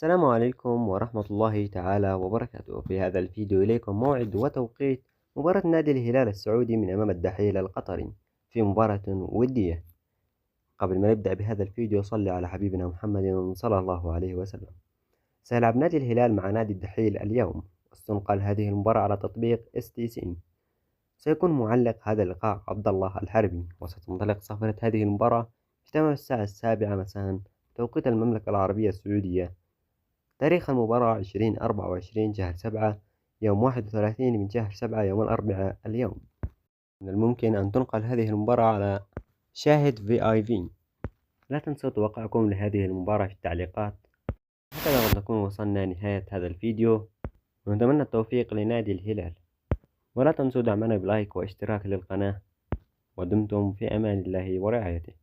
السلام عليكم ورحمة الله تعالى وبركاته. في هذا الفيديو إليكم موعد وتوقيت مباراة نادي الهلال السعودي من أمام الدحيل القطري في مباراة ودية. قبل ما نبدأ بهذا الفيديو صلي على حبيبنا محمد صلى الله عليه وسلم. سيلعب نادي الهلال مع نادي الدحيل اليوم، وستنقل هذه المباراة على تطبيق STCN. سيكون معلق هذا اللقاء عبد الله الحربي، وستنطلق صافرة هذه المباراة في تمام الساعة 7 مساء توقيت المملكة العربية السعودية. تاريخ المباراة 20/24 شهر 7 يوم 31 من شهر 7 يوم الأربعاء اليوم. من الممكن أن تنقل هذه المباراة على شاهد VIP. لا تنسوا توقعكم لهذه المباراة في التعليقات. هكذا قد نكون وصلنا نهاية هذا الفيديو، ونتمنى التوفيق لنادي الهلال. ولا تنسوا دعمنا بلايك واشتراك للقناة، ودمتم في أمان الله ورعايته.